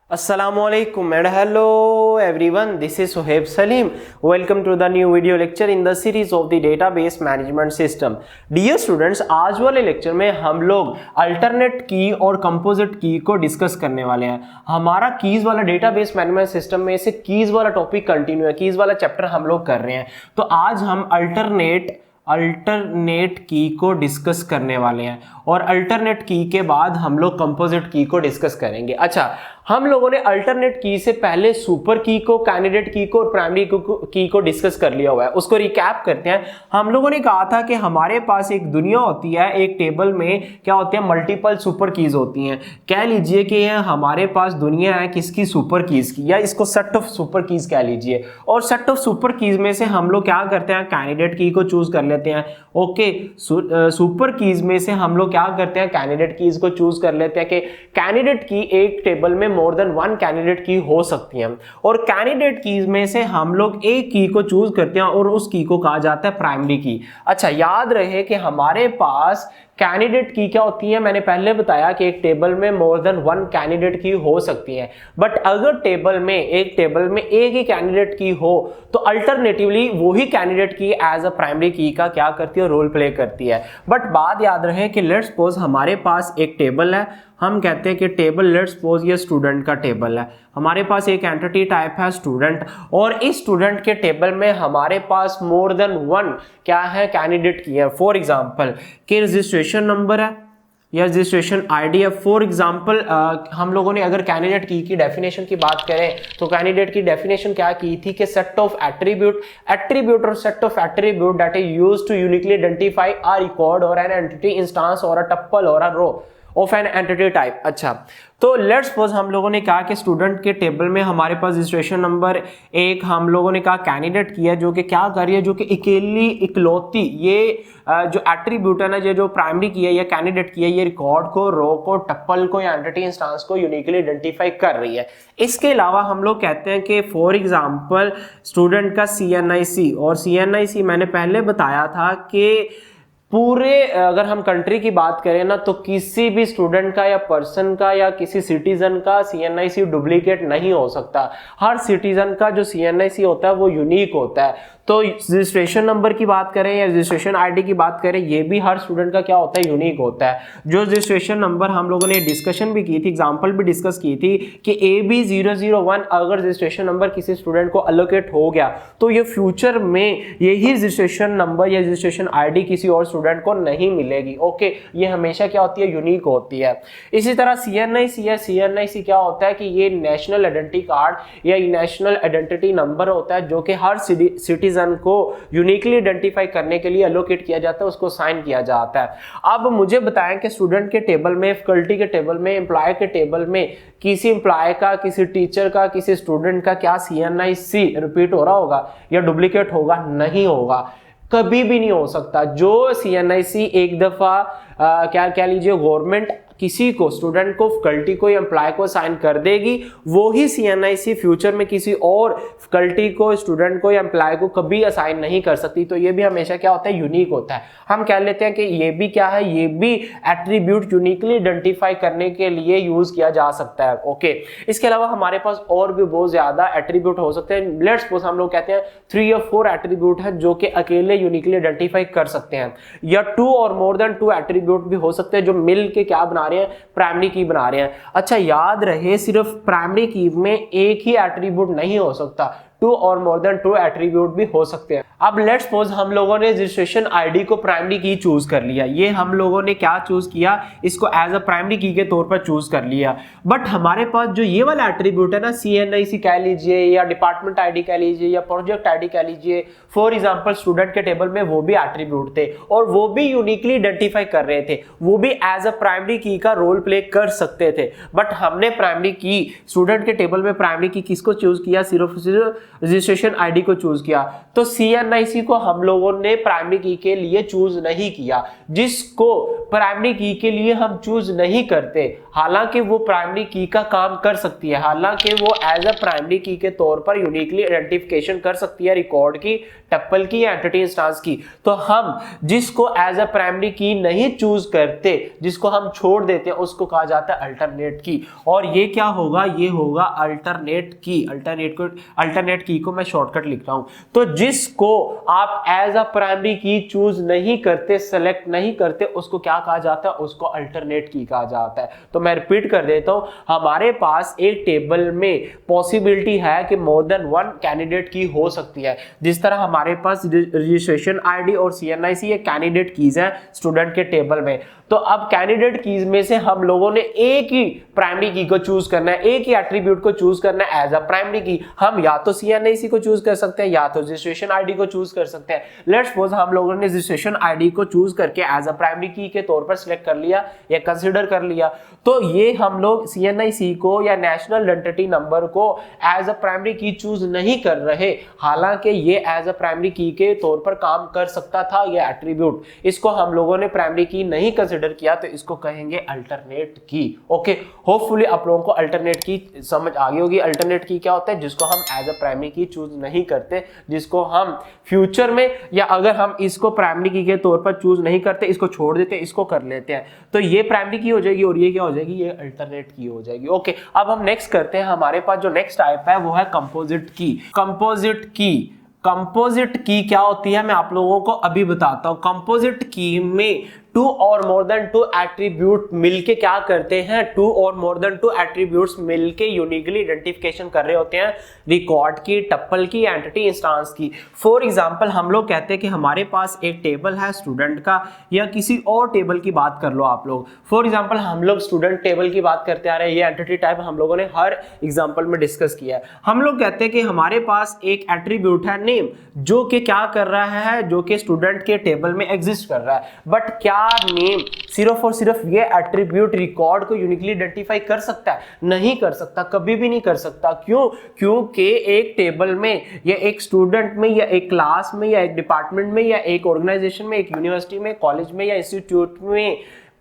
Assalamualaikum and hello everyone, this is Suhaib Salim. Welcome to the new video lecture in the series of the database management system. Dear students, आज वाले lecture में हम लोग alternate की और composite key को discuss करने वाले हैं। हमारा कीज वाला डेटाबेस मैनेजमेंट सिस्टम में से कीज वाला टॉपिक कंटिन्यू है, कीज वाला चैप्टर हम लोग कर रहे हैं। तो आज हम अल्टरनेट की को डिस्कस करने वाले हैं और अल्टरनेट की के बाद हम लोग कंपोजिट की को डिस्कस करेंगे। अच्छा, हम लोगों ने अल्टरनेट की से पहले सुपर की को, कैंडिडेट की को और प्राइमरी की को डिस्कस कर लिया हुआ है। उसको रिकैप करते हैं। हम लोगों ने कहा था कि हमारे पास एक दुनिया होती है, एक टेबल में क्या होते हैं, मल्टीपल सुपर कीज होती हैं। कह लीजिए कि हमारे पास दुनिया है किसकी, सुपर कीज की, या इसको सेट ऑफ सुपर कीज कह लीजिए। और सेट ऑफ सुपर कीज में से हम लोग क्या करते हैं, कैंडिडेट की को चूज कर लेते हैं। ओके, सुपर कीज में से हम लोग क्या करते हैं, कैंडिडेट कीज को चूज कर लेते हैं कि कैंडिडेट की एक टेबल में मोर देन वन कैंडिडेट की हो सकती है। और कैंडिडेट कीज में से हम लोग एक की को चूज करते हैं और उस की को कहा जाता है प्राइमरी की। अच्छा, याद रहे कि हमारे पास कैंडिडेट की क्या होती है, मैंने पहले बताया कि एक टेबल में मोर देन वन कैंडिडेट की हो सकती है। बट अगर एक टेबल में एक ही कैंडिडेट की हो तो अल्टरनेटिवली वही कैंडिडेट की एज अ प्राइमरी की का क्या करती है, रोल प्ले करती है। बट बात याद रहे कि लेट्स सपोज हमारे पास एक टेबल है, हम कहते हैं कि टेबल, लेट्स सपोज ये स्टूडेंट का टेबल है। हमारे पास एक एंटिटी टाइप है स्टूडेंट, और इस स्टूडेंट के टेबल में हमारे पास मोर देन वन क्या है, कैंडिडेट की है। फॉर एग्जांपल कि रजिस्ट्रेशन नंबर है या रजिस्ट्रेशन आईडी है। फॉर एग्जांपल हम लोगों ने अगर कैंडिडेट की डेफिनेशन की बात करें तो कैंडिडेट की डेफिनेशन क्या की थी कि set of attribute or set of attribute that is used to uniquely identify a record or an entity, instance or a tuple or a row of an entity type. अच्छा, तो let's suppose हम लोगों ने कहा कि student के table में हमारे पास रजिस्ट्रेशन नंबर एक, हम लोगों ने कहा कैंडिडेट की है, जो कि क्या कर रही है, जो कि इकलौती ये जो एट्रीब्यूट है ना, ये जो प्राइमरी की है या कैंडिडेट की है, ये रिकॉर्ड को, रो को, टप्पल को या एंटिटी, इंस्टेंस को यूनिकली आइडेंटिफाई कर रही है। इसके अलावा हम लोग कहते हैं कि फॉर एग्जांपल स्टूडेंट का CNIC, और CNIC मैंने पहले बताया था कि पूरे अगर हम कंट्री की बात करें ना, तो किसी भी स्टूडेंट का या पर्सन का या किसी सिटीजन का CNIC डुप्लीकेट नहीं हो सकता। हर सिटीजन का जो CNIC होता है वो यूनिक होता है। तो रजिस्ट्रेशन नंबर की बात करें या रजिस्ट्रेशन आईडी की बात करें, ये भी हर स्टूडेंट का क्या होता है, यूनिक होता है। जो रजिस्ट्रेशन नंबर हम लोगों ने डिस्कशन भी की थी, एग्जांपल भी डिस्कस की थी कि AB001 अगर रजिस्ट्रेशन नंबर किसी स्टूडेंट को अलोकेट हो गया तो ये फ्यूचर में यही रजिस्ट्रेशन नंबर या रजिस्ट्रेशन आईडी किसी और स्टूडेंट को नहीं मिलेगी। ओके, ये हमेशा क्या होती है, यूनिक होती है। इसी तरह CNIC क्या होता है कि ये नेशनल आइडेंटिटी कार्ड या नेशनल आइडेंटिटी नंबर होता है, जो कि हर सिटीजन को यूनिकली आइडेंटिफाई करने के लिए अलोकेट किया जाता है, उसको साइन किया जाता है। अब मुझे बताएं कि स्टूडेंट के टेबल में, फैकल्टी के टेबल में, एम्प्लॉय के टेबल में किसी एम्प्लॉय का, किसी टीचर का, किसी स्टूडेंट का क्या CNIC रिपीट हो रहा होगा या डुप्लीकेट होगा? नहीं होगा, कभी भी नहीं हो सकता। जो CNIC एक दफा क्या कह लीजिए गवर्नमेंट किसी को, स्टूडेंट को, फैकल्टी को या एम्प्लॉय को साइन कर देगी, वो ही CNIC फ्यूचर में किसी और फैकल्टी को, स्टूडेंट को या एम्प्लॉय को कभी असाइन नहीं कर सकती। तो ये भी हमेशा क्या होता है, यूनिक होता है। हम कह लेते हैं कि ये भी क्या है, ये भी एट्रीब्यूट यूनिकली आइडेंटिफाई करने के लिए यूज किया जा सकता है। ओके, इसके अलावा हमारे पास और भी बहुत ज्यादा एट्रीब्यूट हो सकते हैं। लेट्स सपोज हम लोग कहते हैं 3 या 4 एट्रीब्यूट है जो कि अकेले यूनिकली आइडेंटिफाई कर सकते हैं, या 2 और मोर देन 2 एट्रीब्यूट भी हो सकते हैं जो मिल के क्या बना रहे हैं, प्राइमरी की बना रहे हैं। अच्छा, याद रहे सिर्फ प्राइमरी की में एक ही एट्रीब्यूट नहीं हो सकता, 2 और मोर देन 2 एट्रीब्यूट भी हो सकते हैं। अब लेट्स सपोज हम लोगों ने रजिस्ट्रेशन आईडी को प्राइमरी की चूज कर लिया। ये हम लोगों ने क्या चूज किया, इसको एज अ प्राइमरी की के तौर पर चूज कर लिया। बट हमारे पास जो ये वाला एट्रीब्यूट है ना, CNIC कह लीजिए या डिपार्टमेंट आईडी कह लीजिए या प्रोजेक्ट आईडी कह लीजिए, फॉर एग्जांपल स्टूडेंट के टेबल में वो भी एट्रीब्यूट थे और वो भी यूनिकली आइडेंटिफाई कर रहे थे, वो भी एज अ प्राइमरी की का रोल प्ले कर सकते थे। बट हमने प्राइमरी की, स्टूडेंट के टेबल में प्राइमरी की किसको चूज किया, सिर्फ रजिस्ट्रेशन आईडी को चूज किया। तो CNIC को हम लोगों ने प्राइमरी की के लिए चूज नहीं किया। जिसको प्राइमरी की के लिए हम चूज नहीं करते, हालांकि वो प्राइमरी की का काम कर सकती है, हालांकि वो एज अ प्राइमरी की के तौर पर यूनिकली आइडेंटिफिकेशन कर सकती है रिकॉर्ड की, टप्पल की या एंटिटी इंस्टेंस की। तो हम जिसको एज अ प्राइमरी की नहीं चूज करते, जिसको हम छोड़ देते हैं, उसको कहा जाता है अल्टरनेट की। और ये क्या होगा, ये होगा अल्टरनेट की। अल्टरनेट की को मैं शॉर्टकट लिख रहा हूं। तो जिसको आप एज अ प्राइमरी की चूज नहीं करते, सेलेक्ट नहीं करते, उसको क्या कहा जाता है, उसको अल्टरनेट की कहा जाता है। तो मैं रिपीट कर देता हूं, हमारे पास एक टेबल में पॉसिबिलिटी है कि मोर देन वन कैंडिडेट की हो सकती है। जिस तरह हमारे पास रजिस्ट्रेशन आईडी और सीएनआईसी ये कैंडिडेट कीज हैं स्टूडेंट के टेबल में। तो अब कैंडिडेट कीज में से हम लोगों ने एक ही प्राइमरी की को चूज करना है, एक ही एट्रीब्यूट को चूज करना है एज अ प्राइमरी की। हम या तो सीएनआईसी को चूज कर सकते हैं या तो रजिस्ट्रेशन आईडी को चूज कर सकते हैं। लेट्स सपोज हम लोगों ने रजिस्ट्रेशन आईडी को चूज करके एज अ प्राइमरी की के तौर पर सिलेक्ट कर लिया या कंसीडर कर लिया, तो ये हम लोग सीएनआईसी को या नेशनल आइडेंटिटी नंबर को एज अ प्राइमरी की चूज नहीं कर रहे, हालांकि ये एज अ प्राइमरी की के तौर पर काम कर सकता था ये एट्रीब्यूट। इसको हम लोगों ने प्राइमरी की नहीं कंसीडर किया, तो इसको कहेंगे अल्टरनेट की। ओके, होपफुली आप लोगों को अल्टरनेट की समझ आ गई होगी। अल्टरनेट की क्या होता है, जिसको हम एज अ प्राइमरी की चूज नहीं करते, जिसको हम फ्यूचर में या अगर हम इसको प्राइमरी की के तौर पर चूज नहीं करते, इसको छोड़ देते, इसको कर लेते हैं, तो ये प्राइमरी की हो जाएगी और ये क्या हो जाएगी, ये अल्टरनेट की हो जाएगी। ओके, अब हम नेक्स्ट करते हैं। हमारे पास जो नेक्स्ट टाइप है वो है composite key. Composite key, composite key क्या होती है मैं आप लोगों को अभी बताता हूं। कंपोजिट की में टू और मोर देन टू एट्रीब्यूट मिलके क्या करते हैं, टू और मोर देन टू एट्रीब्यूट्स मिलके यूनिकली आइडेंटिफिकेशन कर रहे होते हैं रिकॉर्ड की, टप्पल की, एंटिटी इंस्टेंस की। फॉर एग्जांपल हम लोग कहते हैं कि हमारे पास एक टेबल है स्टूडेंट का, या किसी और टेबल की बात कर लो आप लोग। फॉर एग्जांपल हम लोग स्टूडेंट टेबल की बात करते आ रहे हैं, ये एंटिटी टाइप हम लोगों ने हर एग्जांपल में डिस्कस किया है। हम लोग कहते हैं कि हमारे पास एक एट्रीब्यूट है नेम, जो कि क्या कर रहा है, जो कि स्टूडेंट के टेबल में एग्जिस्ट कर रहा है। बट क्या नेम सिर्फ और सिर्फ ये एट्रीब्यूट रिकॉर्ड को यूनिकली आइडेंटिफाई कर सकता है? नहीं कर सकता, कभी भी नहीं कर सकता। क्यों? क्योंकि एक टेबल में या एक स्टूडेंट में या एक क्लास में या एक डिपार्टमेंट में या एक ऑर्गेनाइजेशन में, एक यूनिवर्सिटी में, कॉलेज में या इंस्टीट्यूट में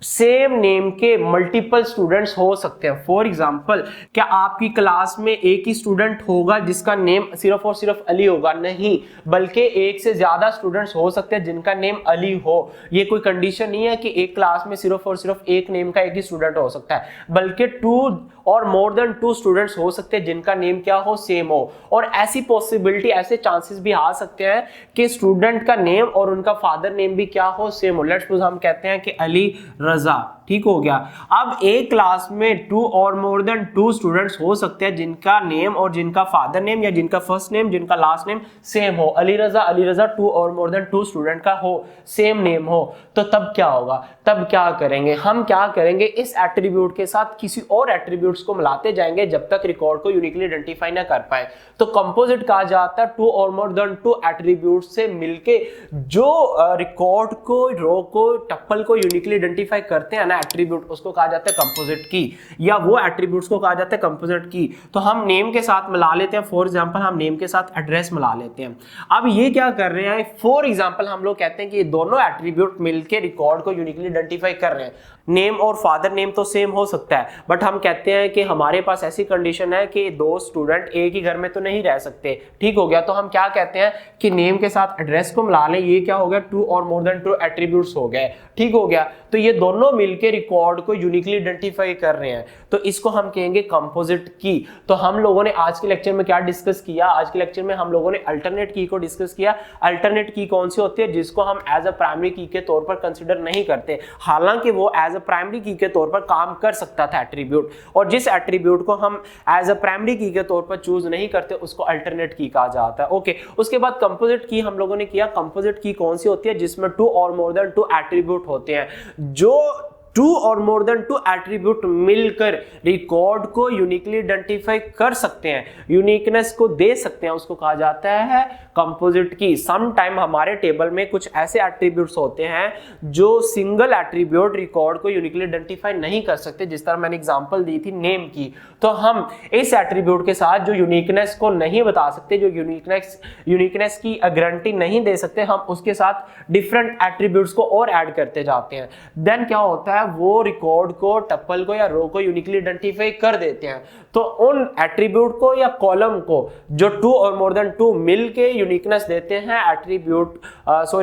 सेम नेम के मल्टीपल स्टूडेंट्स हो सकते हैं। फॉर एग्जाम्पल, क्या आपकी क्लास में एक ही स्टूडेंट होगा जिसका नेम सिर्फ और सिर्फ अली होगा? नहीं, बल्कि एक से ज्यादा स्टूडेंट्स हो सकते हैं जिनका नेम अली हो। ये कोई कंडीशन नहीं है कि एक क्लास में सिर्फ और सिर्फ एक नेम का एक ही स्टूडेंट हो सकता है, बल्कि टू और मोर देन टू स्टूडेंट्स हो सकते हैं जिनका नेम क्या हो, सेम हो। और ऐसी पॉसिबिलिटी, ऐसे चांसेस भी आ सकते हैं कि स्टूडेंट का नेम और उनका फादर नेम भी क्या हो, सेम हो। लेट्स सपोज हम कहते हैं कि अली रजा, ठीक हो गया। अब एक क्लास में टू और मोर देन टू स्टूडेंट्स हो सकते हैं जिनका नेम और जिनका फादर नेम या जिनका फर्स्ट नेम, जिनका लास्ट नेम सेम हो। अली रजा टू और मोर देन टू स्टूडेंट का हो, सेम नेम हो, तो तब क्या होगा? तब क्या करेंगे हम, क्या करेंगे, इस एट्रीब्यूट के साथ किसी और एट्रीब्यूट्स को मिलाते जाएंगे जब तक रिकॉर्ड को यूनिकली आइडेंटिफाई ना कर पाए। तो कंपोजिट कहा जाता है टू और मोर देन टू एट्रीब्यूट से मिलके जो रिकॉर्ड को, रो को, टप्पल को यूनिकली आइडेंटिफाई करते हैं ना एट्रीब्यूट, उसको कहा जाता है कंपोजिट की, या वो एट्रीब्यूट्स को कहा जाता है कंपोजिट की। तो हम नेम के साथ मिला लेते हैं। फॉर एग्जांपल हम नेम के साथ एड्रेस मिला लेते हैं। अब ये क्या कर रहे हैं, फॉर एग्जांपल हम लोग कहते हैं कि ये दोनों एट्रीब्यूट मिलके रिकॉर्ड को यूनिकली आइडेंटिफाई कर रहे हैं। नेम और फादर नेम तो सेम हो सकता है, बट हम कहते हैं कि हमारे पास ऐसी कंडीशन है कि दो स्टूडेंट एक ही घर में तो नहीं रह सकते, ठीक हो गया। तो हम क्या कहते हैं कि नेम के साथ एड्रेस को मिला लें, ये क्या हो गया, टू और मोर देन टू एट्रीब्यूट्स हो गए, ठीक हो गया। तो ये दोनों मिलके रिकॉर्ड को यूनिकली आइडेंटिफाई कर रहे हैं, तो इसको हम कहेंगे कंपोजिट की। तो हम लोगों ने आज के लेक्चर में क्या डिस्कस किया, आज के लेक्चर में हम लोगों ने अल्टरनेट की को डिस्कस किया। अल्टरनेट की कौन सी होती है, जिसको हम एज अ प्राइमरी की के तौर पर कंसिडर नहीं करते, हालांकि वो एज अ प्राइमरी की के तौर पर काम कर सकता था एट्रीब्यूट, और जिस एट्रीब्यूट को हम एज अ प्राइमरी की के तौर पर चूज नहीं करते उसको अल्टरनेट की कहा जाता है। ओके, उसके बाद कंपोजिट की हम लोगों ने किया। कंपोजिट की कौन सी होती है, जिसमें टू और मोर देन टू एट्रीब्यूट होते हैं, जो टू और मोर देन टू एट्रीब्यूट मिलकर रिकॉर्ड को यूनिकली आइडेंटिफाई कर सकते हैं, यूनिकनेस को दे सकते हैं, उसको कहा जाता है कंपोजिट की। सम टाइम हमारे टेबल में कुछ ऐसे एट्रीब्यूट्स होते हैं जो सिंगल एट्रीब्यूट रिकॉर्ड को यूनिकली आइडेंटिफाई नहीं कर सकते, जिस तरह मैंने एग्जांपल दी थी नेम की। तो हम इस एट्रीब्यूट के साथ जो यूनिकनेस को नहीं बता सकते, जो यूनिकनेस की गारंटी नहीं दे सकते, हम उसके साथ डिफरेंट एट्रीब्यूट्स को और ऐड करते जाते हैं। देन क्या होता है, है वो रिकॉर्ड को, टपल को या रो को यूनिकली आइडेंटिफाई कर देते हैं। तो उन एट्रीब्यूट को या कॉलम को जो 2 और मोर देन 2 मिल के यूनिकनेस देते हैं, एट्रीब्यूट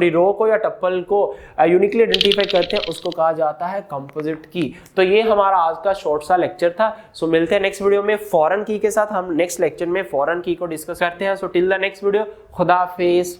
रो को या टपल को यूनिकली आइडेंटिफाई करते हैं, उसको कहा जाता है कंपोजिट की। तो ये हमारा आज का शॉर्ट सा लेक्चर था। सो मिलते हैं नेक्स्ट वीडियो में फॉरेन की के साथ। हम नेक्स्ट लेक्चर में फॉरेन की को डिस्कस करते हैं। So till the next video, खुदा हाफिज।